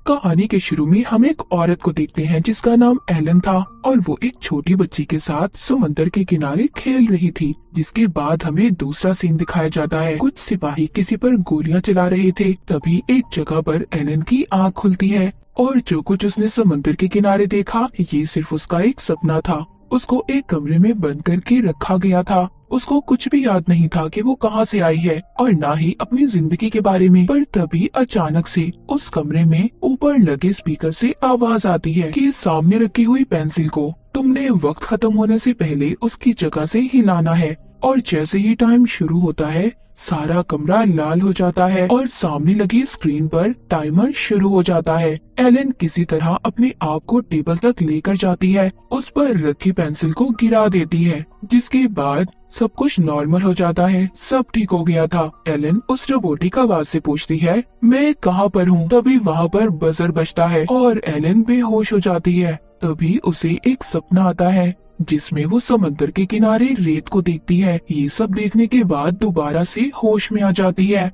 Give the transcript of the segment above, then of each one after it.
कहानी के शुरू में हम एक औरत को देखते हैं जिसका नाम एलन था और वो एक छोटी बच्ची के साथ समंदर के किनारे खेल रही थी। जिसके बाद हमें दूसरा सीन दिखाया जाता है। कुछ सिपाही किसी पर गोलियां चला रहे थे। तभी एक जगह पर एलन की आँख खुलती है और जो कुछ उसने समंदर के किनारे देखा ये सिर्फ उसका एक सपना था। उसको एक कमरे में बंद करके रखा गया था। उसको कुछ भी याद नहीं था कि वो कहाँ से आई है और ना ही अपनी जिंदगी के बारे में। पर तभी अचानक से उस कमरे में ऊपर लगे स्पीकर से आवाज आती है कि सामने रखी हुई पेंसिल को तुमने वक्त खत्म होने से पहले उसकी जगह से हिलाना है। और जैसे ही टाइम शुरू होता है सारा कमरा लाल हो जाता है और सामने लगी स्क्रीन पर टाइमर शुरू हो जाता है। एलन किसी तरह अपने आप को टेबल तक लेकर जाती है, उस पर रखी पेंसिल को गिरा देती है, जिसके बाद सब कुछ नॉर्मल हो जाता है। सब ठीक हो गया था। एलन उस रोबोटिक आवाज से पूछती है मैं कहाँ पर हूँ। तभी वहाँ पर बजर बजता है और एलन बेहोश हो जाती है। तभी उसे एक सपना आता है जिसमें वो समंदर के किनारे रेत को देखती है। ये सब देखने के बाद दोबारा से होश में आ जाती है,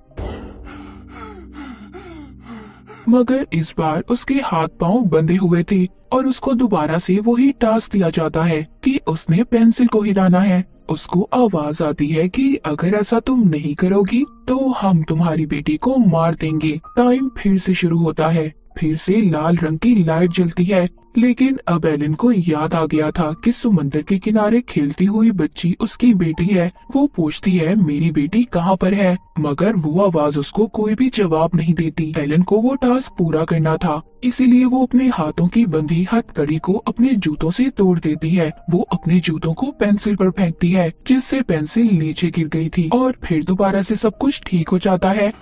मगर इस बार उसके हाथ पांव बंधे हुए थे और उसको दोबारा से वही टास्क दिया जाता है कि उसने पेंसिल को हिलाना है। उसको आवाज आती है कि अगर ऐसा तुम नहीं करोगी तो हम तुम्हारी बेटी को मार देंगे। टाइम फिर से शुरू होता है। फिर से लाल रंग की लाइट जलती है, लेकिन अब एलन को याद आ गया था कि समंदर के किनारे खेलती हुई बच्ची उसकी बेटी है। वो पूछती है मेरी बेटी कहाँ पर है, मगर वो आवाज उसको कोई भी जवाब नहीं देती। एलन को वो टास्क पूरा करना था, इसीलिए वो अपने हाथों की बंधी हथकड़ी को अपने जूतों से तोड़ देती है। वो अपने जूतों को पेंसिल पर फेंकती है, जिससे पेंसिल नीचे गिर गई थी और फिर दोबारा से सब कुछ ठीक हो जाता है।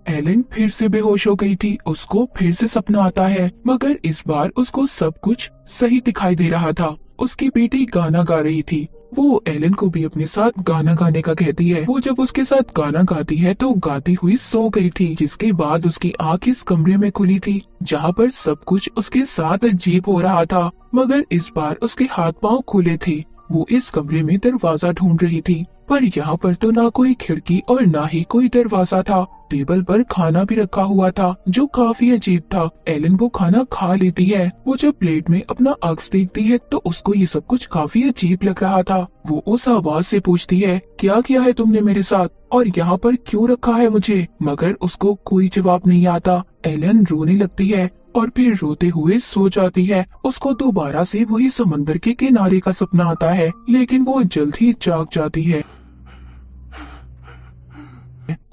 एलन फिर से बेहोश हो गई थी। उसको फिर से सपना आता है, मगर इस बार उसको सब कुछ सही दिखाई दे रहा था। उसकी बेटी गाना गा रही थी। वो एलन को भी अपने साथ गाना गाने का कहती है। वो जब उसके साथ गाना गाती है तो गाती हुई सो गई थी, जिसके बाद उसकी आंख इस कमरे में खुली थी जहाँ पर सब कुछ उसके साथ अजीब हो रहा था, मगर इस बार उसके हाथ पांव खुले थे। वो इस कमरे में दरवाजा ढूंढ रही थी, पर यहाँ पर तो ना कोई खिड़की और ना ही कोई दरवाजा था। टेबल पर खाना भी रखा हुआ था जो काफी अजीब था। एलन वो खाना खा लेती है। वो जब प्लेट में अपना अक्स देखती है तो उसको ये सब कुछ काफी अजीब लग रहा था। वो उस आवाज से पूछती है क्या किया है तुमने मेरे साथ और यहाँ पर क्यों रखा है मुझे, मगर उसको कोई जवाब नहीं आता। एलन रोने लगती है और फिर रोते हुए सो जाती है। उसको दोबारा से वही समंदर के किनारे का सपना आता है, लेकिन वो जल्द ही जाग जाती है।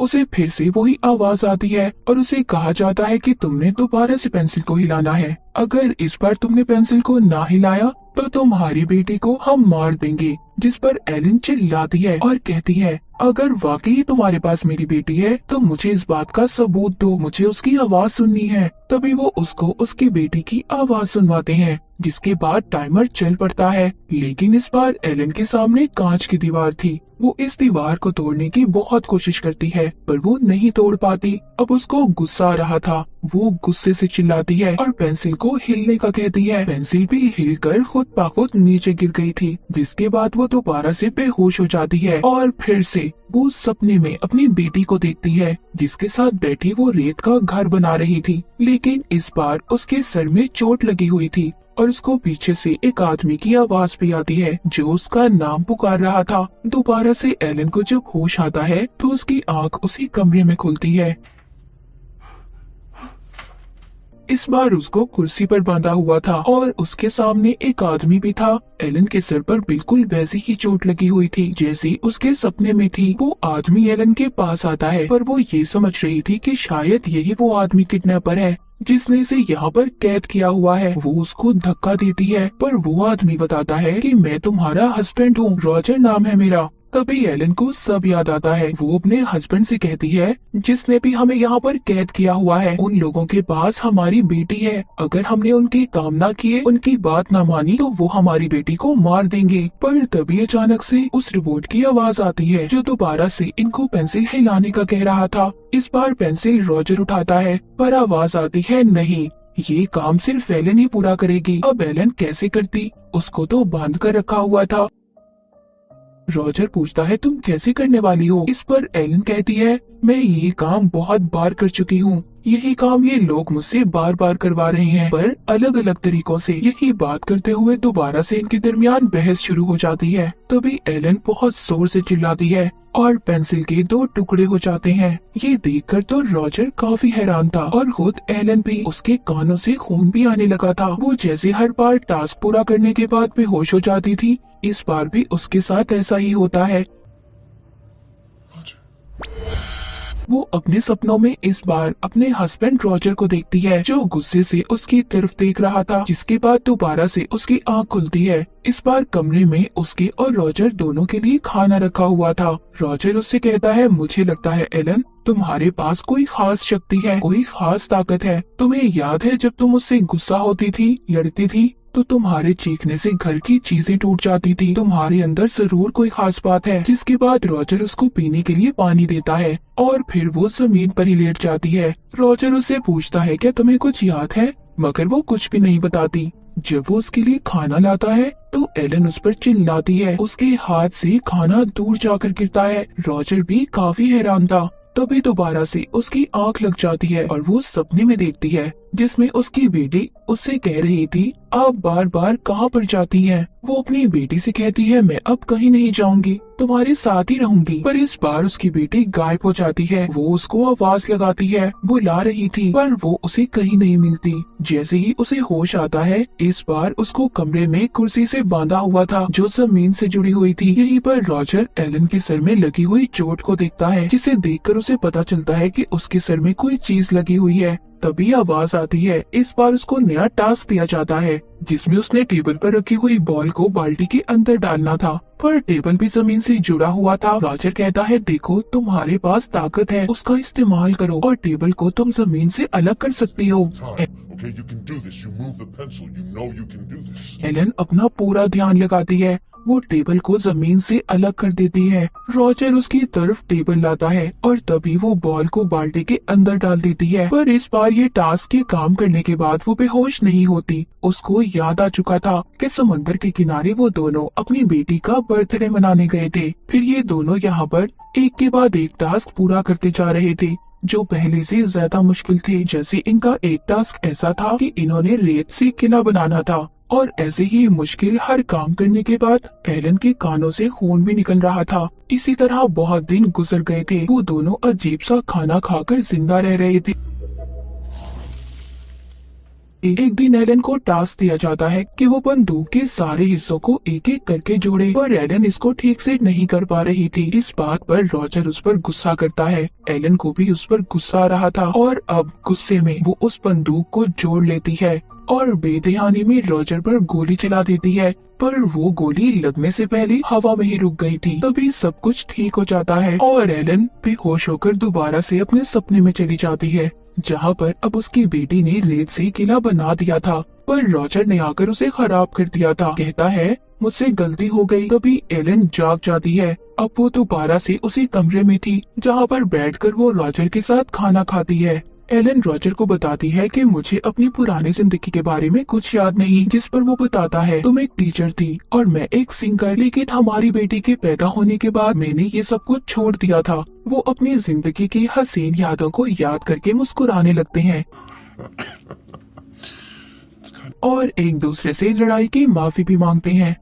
उसे फिर से वही आवाज आती है और उसे कहा जाता है कि तुमने दोबारा से पेंसिल को हिलाना है। अगर इस बार तुमने पेंसिल को ना हिलाया तो तुम्हारी बेटी को हम मार देंगे। जिस पर एलन चिल्लाती है और कहती है अगर वाकई तुम्हारे पास मेरी बेटी है तो मुझे इस बात का सबूत दो, मुझे उसकी आवाज सुननी है। तभी वो उसको उसकी बेटी की आवाज सुनवाते हैं, जिसके बाद टाइमर चल पड़ता है। लेकिन इस बार एलन के सामने कांच की दीवार थी। वो इस दीवार को तोड़ने की बहुत कोशिश करती है, पर वो नहीं तोड़ पाती। अब उसको गुस्सा आ रहा था। वो गुस्से से चिल्लाती है और पेंसिल को हिलने का कहती है। पेंसिल भी हिलकर खुद ब खुद नीचे गिर गई थी, जिसके बाद वो दोबारा से बेहोश हो जाती है और फिर से वो सपने में अपनी बेटी को देखती है, जिसके साथ बैठी वो रेत का घर बना रही थी। लेकिन इस बार उसके सर में चोट लगी हुई थी और उसको पीछे से एक आदमी की आवाज भी आती है जो उसका नाम पुकार रहा था। दोबारा से एलन को जब होश आता है तो उसकी आंख उसी कमरे में खुलती है। इस बार उसको कुर्सी पर बांधा हुआ था और उसके सामने एक आदमी भी था। एलन के सर पर बिल्कुल वैसी ही चोट लगी हुई थी जैसी उसके सपने में थी। वो आदमी एलन के पास आता है, पर वो ये समझ रही थी कि शायद यही वो आदमी किडनैपर है जिसने इसे यहाँ पर कैद किया हुआ है। वो उसको धक्का देती है, पर वो आदमी बताता है कि मैं तुम्हारा हस्बैंड हूँ, रॉजर नाम है मेरा। तभी एलन को सब याद आता है। वो अपने हस्बैंड से कहती है जिसने भी हमें यहाँ पर कैद किया हुआ है उन लोगों के पास हमारी बेटी है। अगर हमने उनकी काम ना किए, उनकी बात ना मानी तो वो हमारी बेटी को मार देंगे। पर तभी अचानक से उस रिपोर्ट की आवाज आती है जो दोबारा से इनको पेंसिल हिलाने का कह रहा था। इस बार पेंसिल रॉजर उठाता है, पर आवाज आती है नहीं, ये काम सिर्फ एलन ही पूरा करेगी। अब एलन कैसे करती, उसको तो बांध कर रखा हुआ था। रॉजर पूछता है तुम कैसे करने वाली हो। इस पर एलन कहती है मैं ये काम बहुत बार कर चुकी हूँ। यही काम ये लोग मुझसे बार बार करवा रहे हैं, पर अलग अलग तरीकों से। यही बात करते हुए दोबारा से इनके दरमियान बहस शुरू हो जाती है। तभी एलन बहुत जोर से चिल्लाती है और पेंसिल के 2 टुकड़े हो जाते हैं। ये देखकर तो रॉजर काफी हैरान था और खुद एलन भी। उसके कानों से खून भी आने लगा था। वो जैसे हर बार टास्क पूरा करने के बाद बेहोश हो जाती थी, इस बार भी उसके साथ ऐसा ही होता है। वो अपने सपनों में इस बार अपने हस्बैंड रॉजर को देखती है, जो गुस्से से उसकी तरफ देख रहा था। जिसके बाद दोबारा से उसकी आंख खुलती है। इस बार कमरे में उसके और रॉजर दोनों के लिए खाना रखा हुआ था। रॉजर उससे कहता है मुझे लगता है एलन तुम्हारे पास कोई खास शक्ति है, कोई खास ताकत है। तुम्हें याद है जब तुम मुझसे गुस्सा होती थी, लड़ती थी, तो तुम्हारे चीखने से घर की चीजें टूट जाती थी। तुम्हारे अंदर जरूर कोई खास बात है। जिसके बाद रॉजर उसको पीने के लिए पानी देता है और फिर वो जमीन पर ही लेट जाती है। रॉजर उससे पूछता है क्या तुम्हें कुछ याद है, मगर वो कुछ भी नहीं बताती। जब वो उसके लिए खाना लाता है तो एलन उस पर चिल्लाती है। उसके हाथ से खाना दूर जाकर गिरता है। रॉजर भी काफी हैरान था। तभी दोबारा से उसकी आंख लग जाती है और वो सपने में देखती है जिसमें उसकी बेटी उससे कह रही थी आप बार बार कहाँ पर जाती हैं? वो अपनी बेटी से कहती है मैं अब कहीं नहीं जाऊंगी, तुम्हारे साथ ही रहूंगी। पर इस बार उसकी बेटी गायब हो जाती है। वो उसको आवाज लगाती है, बुला रही थी, पर वो उसे कहीं नहीं मिलती। जैसे ही उसे होश आता है, इस बार उसको कमरे में कुर्सी से बांधा हुआ था जो जमीन से जुड़ी हुई थी। यहीं पर रॉजर एलन के सर में लगी हुई चोट को देखता है, जिसे देखकर उसे पता चलता है कि उसके सर में कोई चीज लगी हुई है। तभी आवाज आती है। इस बार उसको नया टास्क दिया जाता है जिसमें उसने टेबल पर रखी हुई बॉल को बाल्टी के अंदर डालना था, पर टेबल भी जमीन से जुड़ा हुआ था। रॉजर कहता है देखो तुम्हारे पास ताकत है, उसका इस्तेमाल करो और टेबल को तुम जमीन से अलग कर सकती हो। एलन अपना पूरा ध्यान लगाती है। वो टेबल को जमीन से अलग कर देती है। रॉजर उसकी तरफ टेबल लाता है और तभी वो बॉल को बाल्टी के अंदर डाल देती है। पर इस बार ये टास्क के काम करने के बाद वो बेहोश नहीं होती। उसको याद आ चुका था कि समंदर के किनारे वो दोनों अपनी बेटी का बर्थडे मनाने गए थे। फिर ये दोनों यहाँ पर एक के बाद एक टास्क पूरा करते जा रहे थे जो पहले से ज्यादा मुश्किल थे। जैसे इनका एक टास्क ऐसा था कि इन्होंने रेत से किला बनाना था और ऐसे ही मुश्किल हर काम करने के बाद एलन के कानों से खून भी निकल रहा था। इसी तरह बहुत दिन गुजर गए थे। वो दोनों अजीब सा खाना खाकर जिंदा रह रहे थे। एक दिन एलन को टास्क दिया जाता है कि वो बंदूक के सारे हिस्सों को एक एक करके जोड़े, पर एलन इसको ठीक से नहीं कर पा रही थी। इस बात पर रॉजर उस पर गुस्सा करता है। एलन को भी उस पर गुस्सा आ रहा था और अब गुस्से में वो उस बंदूक को जोड़ लेती है और बेध्यानी में रॉजर पर गोली चला देती है, पर वो गोली लगने से पहले हवा में ही रुक गई थी। तभी सब कुछ ठीक हो जाता है और एलन बेहोश होकर दोबारा से अपने सपने में चली जाती है, जहाँ पर अब उसकी बेटी ने रेत से किला बना दिया था, पर रॉजर ने आकर उसे खराब कर दिया था। कहता है मुझसे गलती हो गई। तभी एलन जाग जाती है। अब वो दोबारा से उसी कमरे में थी जहाँ पर बैठकर वो रॉजर के साथ खाना खाती है। एलन रॉजर को बताती है कि मुझे अपनी पुरानी जिंदगी के बारे में कुछ याद नहीं, जिस पर वो बताता है तुम एक टीचर थी और मैं एक सिंगर, लेकिन हमारी बेटी के पैदा होने के बाद मैंने ये सब कुछ छोड़ दिया था। वो अपनी जिंदगी की हसीन यादों को याद करके मुस्कुराने लगते हैं और एक दूसरे से लड़ाई की माफी भी मांगते हैं।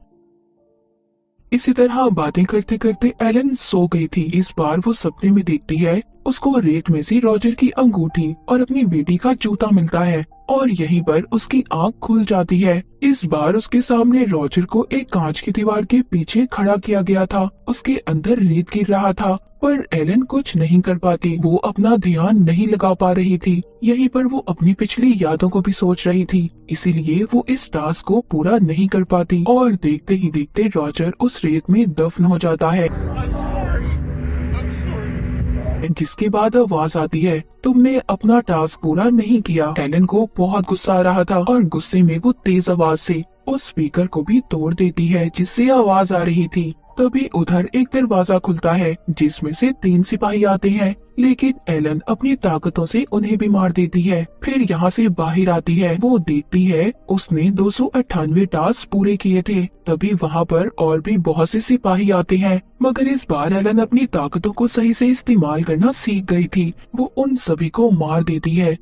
इसी तरह बातें करते करते एलन सो गई थी। इस बार वो सपने में देखती है उसको रेत में से रॉजर की अंगूठी और अपनी बेटी का जूता मिलता है और यहीं पर उसकी आंख खुल जाती है। इस बार उसके सामने रॉजर को एक कांच की दीवार के पीछे खड़ा किया गया था। उसके अंदर रेत गिर रहा था, पर एलन कुछ नहीं कर पाती। वो अपना ध्यान नहीं लगा पा रही थी। यहीं पर वो अपनी पिछली यादों को भी सोच रही थी, इसीलिए वो इस टास्क को पूरा नहीं कर पाती और देखते ही देखते रॉजर उस रेत में दफन हो जाता है। जिसके बाद आवाज आती है तुमने अपना टास्क पूरा नहीं किया। एलन को बहुत गुस्सा आ रहा था और गुस्से में वो तेज आवाज से उस स्पीकर को भी तोड़ देती है जिससे आवाज आ रही थी। तभी उधर एक दरवाजा खुलता है जिसमें से 3 सिपाही आते हैं, लेकिन एलन अपनी ताकतों से उन्हें भी मार देती है। फिर यहाँ से बाहर आती है, वो देखती है उसने 298 टास्क पूरे किए थे। तभी वहाँ पर और भी बहुत से सिपाही आते हैं, मगर इस बार एलन अपनी ताकतों को सही से इस्तेमाल करना सीख गई थी। वो उन सभी को मार देती है।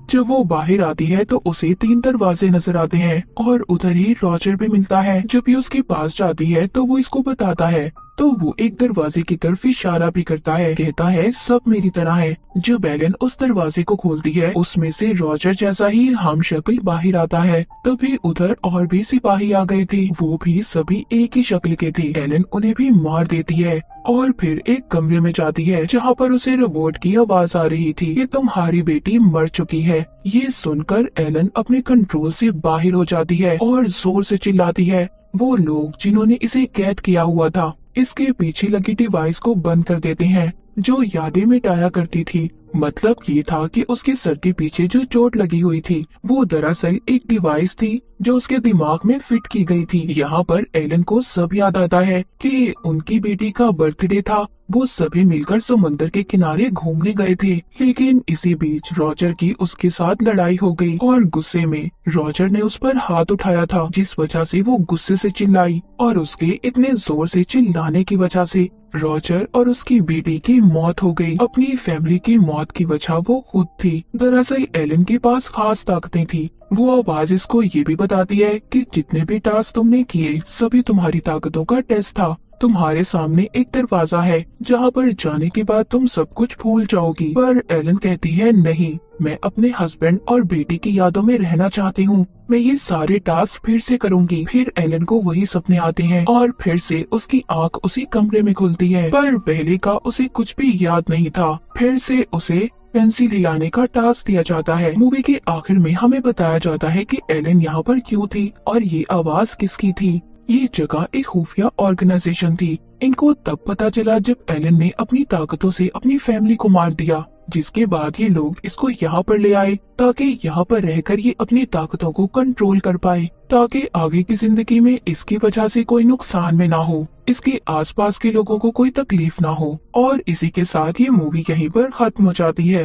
जब वो बाहर आती है तो उसे 3 दरवाजे नजर आते हैं और उधर ही रॉजर भी मिलता है। जब ये उसके पास जाती है तो वो इसको बताता है, तो वो एक दरवाजे की तरफ इशारा भी करता है, कहता है सब मेरी तरह है। जब एलन उस दरवाजे को खोलती है उसमें से रॉजर जैसा ही हम शक्ल बाहर आता है। तभी उधर और भी सिपाही आ गए थे, वो भी सभी एक ही शक्ल के थे। एलन उन्हें भी मार देती है और फिर एक कमरे में जाती है जहाँ पर उसे रोबोट की आवाज आ रही थी कि तुम्हारी बेटी मर चुकी है। ये सुनकर एलन अपने कंट्रोल से बाहर हो जाती है और जोर से चिल्लाती है। वो लोग जिन्होंने इसे कैद किया हुआ था इसके पीछे लगी डिवाइस को बंद कर देते हैं जो यादें मिटाया करती थी। मतलब ये था कि उसके सर के पीछे जो चोट लगी हुई थी वो दरअसल एक डिवाइस थी जो उसके दिमाग में फिट की गई थी। यहाँ पर एलन को सब याद आता है कि उनकी बेटी का बर्थडे था। वो सभी मिलकर समुद्र के किनारे घूमने गए थे, लेकिन इसी बीच रॉजर की उसके साथ लड़ाई हो गई और गुस्से में रॉजर ने उस पर हाथ उठाया था, जिस वजह से वो गुस्से से चिल्लाई और उसके इतने जोर से चिल्लाने की वजह से रॉजर और उसकी बेटी की मौत हो गई। अपनी फैमिली की मौत की वजह वो खुद थी। दरअसल एलन के पास खास ताकतें थी। वो आवाज इसको ये भी बताती है कि जितने भी टास्क तुमने किए सभी तुम्हारी ताकतों का टेस्ट था। तुम्हारे सामने एक दरवाजा है जहाँ पर जाने के बाद तुम सब कुछ भूल जाओगी। पर एलन कहती है नहीं, मैं अपने हस्बैंड और बेटी की यादों में रहना चाहती हूँ। मैं ये सारे टास्क फिर से करूँगी। फिर एलन को वही सपने आते हैं और फिर से उसकी आंख उसी कमरे में खुलती है, पर पहले का उसे कुछ भी याद नहीं था। फिर से उसे पेंसिल हिलाने का टास्क दिया जाता है। मूवी के आखिर में हमें बताया जाता है कि एलन यहाँ पर क्यों थी और ये आवाज किसकी थी। ये जगह एक खुफिया ऑर्गेनाइजेशन थी। इनको तब पता चला जब एलन ने अपनी ताकतों से अपनी फैमिली को मार दिया, जिसके बाद ये लोग इसको यहाँ पर ले आए ताकि यहाँ पर रहकर ये अपनी ताकतों को कंट्रोल कर पाए, ताकि आगे की जिंदगी में इसकी वजह से कोई नुकसान में ना हो, इसके आसपास के लोगों को कोई तकलीफ ना हो। और इसी के साथ ये मूवी यहीं पर खत्म हो जाती है।